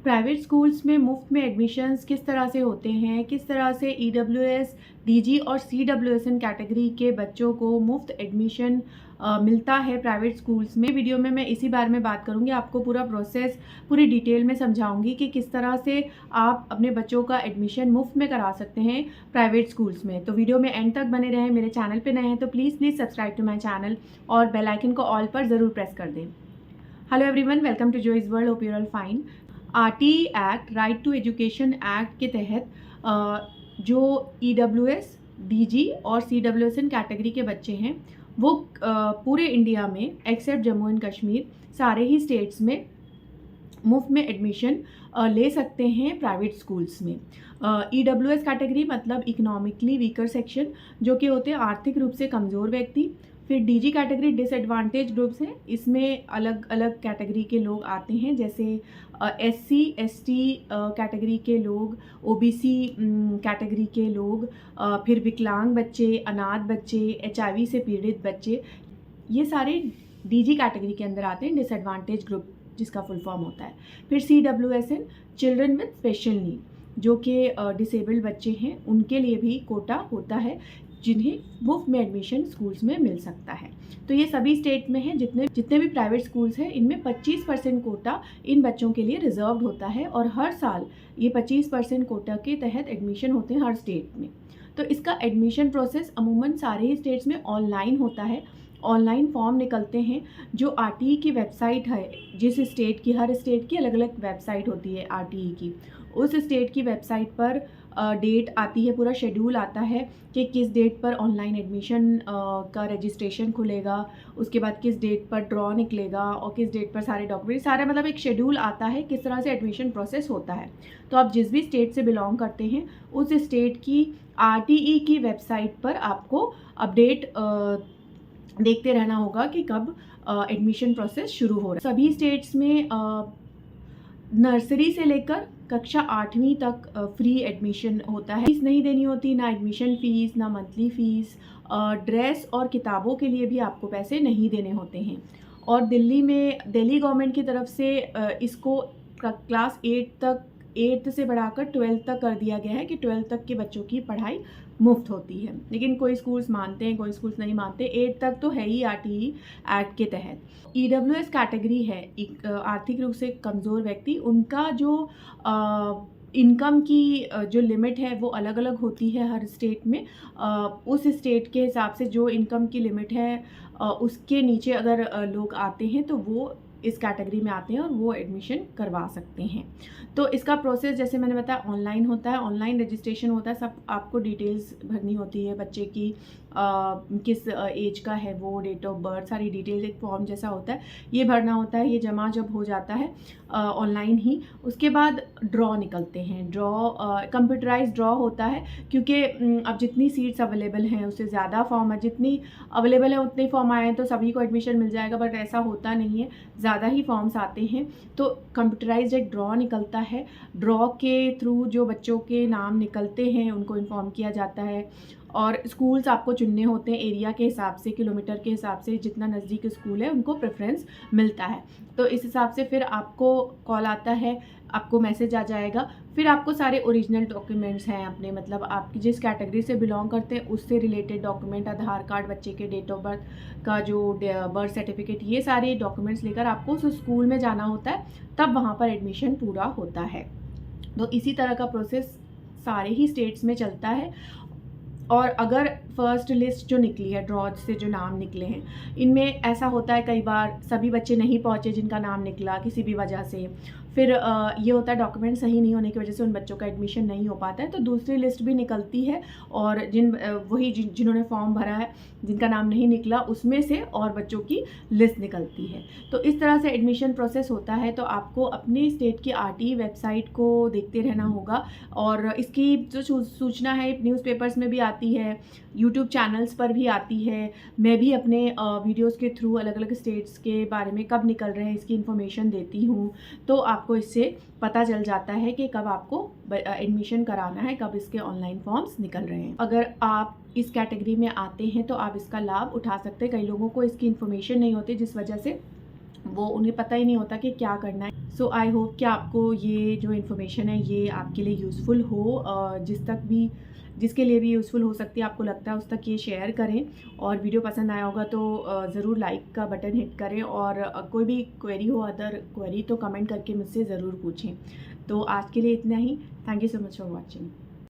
Private schools में मुफ्त में एडमिशन्स किस तरह से होते हैं, किस तरह से ईडब्ल्यूएस, डीजी और सीडब्ल्यूएसएन कैटेगरी के बच्चों को मुफ्त एडमिशन मिलता है प्राइवेट स्कूल्स में। वीडियो में मैं इसी बारे में बात करूंगी, आपको पूरा प्रोसेस पूरी डिटेल में समझाऊंगी कि किस तरह से आप अपने बच्चों का एडमिशन मुफ्त में करा सकते हैं प्राइवेट स्कूल्स में। तो वीडियो में एंड तक बने रहें। मेरे चैनल पे नए हैं तो please subscribe to my channel और बेल आइकन को ऑल पर ज़रूर प्रेस कर दें। Hello everyone, welcome to Joyce world, hope you are all fine. RTE act, right to education act के तहत जो ईडब्ल्यूएस, डीजी और सीडब्ल्यूएसएन कैटेगरी के बच्चे हैं वो पूरे इंडिया में एक्सेप्ट जम्मू एंड कश्मीर सारे ही स्टेट्स में मुफ्त में एडमिशन ले सकते हैं प्राइवेट स्कूल्स में। ईडब्ल्यूएस कैटेगरी मतलब इकोनॉमिकली वीकर सेक्शन, जो कि होते हैं आर्थिक रूप से कमज़ोर व्यक्ति। फिर डीजी कैटेगरी डिसएडवांटेज ग्रुप्स हैं, इसमें अलग अलग कैटेगरी के लोग आते हैं, जैसे एससी एसटी कैटेगरी के लोग, ओबीसी कैटेगरी के लोग, फिर विकलांग बच्चे, अनाथ बच्चे, एचआईवी से पीड़ित बच्चे, ये सारे डीजी कैटेगरी के अंदर आते हैं, डिसएडवांटेज ग्रुप जिसका फुल फॉर्म होता है। फिर CWSN, children with special need, जो कि डिसेबल्ड बच्चे हैं, उनके लिए भी कोटा होता है जिन्हें मुफ्त में एडमिशन स्कूल्स में मिल सकता है। तो ये सभी स्टेट में है, जितने भी प्राइवेट स्कूल्स हैं इनमें 25% कोटा इन बच्चों के लिए रिजर्व्ड होता है और हर साल ये 25% कोटा के तहत एडमिशन होते हैं हर स्टेट में। तो इसका एडमिशन प्रोसेस अमूमन सारे ही स्टेट्स में ऑनलाइन होता है। ऑनलाइन फॉर्म निकलते हैं जो आरटीई की वेबसाइट है, जिस स्टेट की, हर स्टेट की अलग अलग वेबसाइट होती है आरटीई की, उस स्टेट की वेबसाइट पर डेट आती है, पूरा शेड्यूल आता है कि किस डेट पर ऑनलाइन एडमिशन का रजिस्ट्रेशन खुलेगा, उसके बाद किस डेट पर ड्रॉ निकलेगा और किस डेट पर सारे डॉक्यूमेंट, सारा मतलब एक शेड्यूल आता है किस तरह से एडमिशन प्रोसेस होता है। तो आप जिस भी स्टेट से बिलोंग करते हैं उस स्टेट की आरटीई की वेबसाइट पर आपको अपडेट देखते रहना होगा कि कब एडमिशन प्रोसेस शुरू हो रहा है। सभी स्टेट्स में नर्सरी से लेकर कक्षा 8वीं तक फ्री एडमिशन होता है। फीस नहीं देनी होती, ना एडमिशन फ़ीस, ना मंथली फ़ीस। ड्रेस और किताबों के लिए भी आपको पैसे नहीं देने होते हैं। और दिल्ली गवर्नमेंट की तरफ से इसको क्लास 8 से बढ़ाकर 12 तक कर दिया गया है कि 12 तक के बच्चों की पढ़ाई मुफ्त होती है। लेकिन कोई स्कूल्स मानते हैं, कोई स्कूल्स नहीं मानते। 8 तक तो है ही आरटीई एक्ट के तहत। ईडब्ल्यूएस कैटेगरी है, एक आर्थिक रूप से कमज़ोर व्यक्ति, उनका जो इनकम की जो लिमिट है वो अलग अलग होती है हर स्टेट में। उस स्टेट के हिसाब से जो इनकम की लिमिट है उसके नीचे अगर लोग आते हैं तो वो इस कैटेगरी में आते हैं और वो एडमिशन करवा सकते हैं। तो इसका प्रोसेस जैसे मैंने बताया ऑनलाइन होता है, ऑनलाइन रजिस्ट्रेशन होता है। सब आपको डिटेल्स भरनी होती है, बच्चे की किस एज का है वो, डेट ऑफ बर्थ, सारी डिटेल्स एक फॉर्म जैसा होता है, ये भरना होता है। ये जमा जब हो जाता है ऑनलाइन ही, उसके बाद ड्रॉ निकलते हैं। ड्रॉ कंप्यूटराइज ड्रॉ होता है, क्योंकि अब जितनी सीट्स अवेलेबल हैं उससे ज़्यादा फॉर्म है, जितनी अवेलेबल है उतने फॉर्म आए हैं तो सभी को एडमिशन मिल जाएगा, बट ऐसा होता नहीं है, ज़्यादा ही फॉर्म्स आते हैं। तो कंप्यूटराइज एक ड्रॉ निकलता है। ड्रॉ के थ्रू जो बच्चों के नाम निकलते हैं उनको इन्फॉर्म किया जाता है। और स्कूल्स आपको चुनने होते हैं एरिया के हिसाब से, किलोमीटर के हिसाब से, जितना नज़दीक स्कूल है उनको प्रेफरेंस मिलता है। तो इस हिसाब से फिर आपको कॉल आता है, आपको मैसेज आ जाएगा। फिर आपको सारे ओरिजिनल डॉक्यूमेंट्स हैं अपने, मतलब आप जिस कैटेगरी से बिलोंग करते हैं उससे रिलेटेड डॉक्यूमेंट, आधार कार्ड, बच्चे के डेट ऑफ बर्थ का जो बर्थ सर्टिफिकेट, ये सारे डॉक्यूमेंट्स लेकर आपको उस स्कूल में जाना होता है, तब वहाँ पर एडमिशन पूरा होता है। तो इसी तरह का प्रोसेस सारे ही स्टेट्स में चलता है। और अगर फर्स्ट लिस्ट जो निकली है, ड्रॉ से जो नाम निकले हैं, इनमें ऐसा होता है कई बार सभी बच्चे नहीं पहुंचे जिनका नाम निकला किसी भी वजह से, फिर ये होता है डॉक्यूमेंट सही नहीं होने की वजह से उन बच्चों का एडमिशन नहीं हो पाता है, तो दूसरी लिस्ट भी निकलती है और जिन्होंने फॉर्म भरा है, जिनका नाम नहीं निकला, उसमें से और बच्चों की लिस्ट निकलती है। तो इस तरह से एडमिशन प्रोसेस होता है। तो आपको अपने स्टेट की आरटीई वेबसाइट को देखते रहना होगा और इसकी जो सूचना है न्यूज़पेपर्स में भी आती है, यूट्यूब चैनल्स पर भी आती है। मैं भी अपने वीडियोस के थ्रू अलग अलग स्टेट्स के बारे में कब निकल रहे हैं इसकी इन्फॉर्मेशन देती हूँ, तो आपको इससे पता चल जाता है कि कब आपको एडमिशन कराना है, कब इसके ऑनलाइन फॉर्म्स निकल रहे हैं। अगर आप इस कैटेगरी में आते हैं तो आप इसका लाभ उठा सकते हैं। कई लोगों को इसकी इन्फॉर्मेशन नहीं होती, जिस वजह से वो उन्हें पता ही नहीं होता कि क्या करना है। सो आई होप कि आपको ये जो इन्फॉर्मेशन है ये आपके लिए यूज़फुल हो, जिसके लिए भी यूज़फुल हो सकती है आपको लगता है उस तक ये शेयर करें। और वीडियो पसंद आया होगा तो ज़रूर लाइक का बटन हिट करें, और कोई भी क्वेरी हो, अदर क्वेरी, तो कमेंट करके मुझसे ज़रूर पूछें। तो आज के लिए इतना ही। Thank you so much for watching.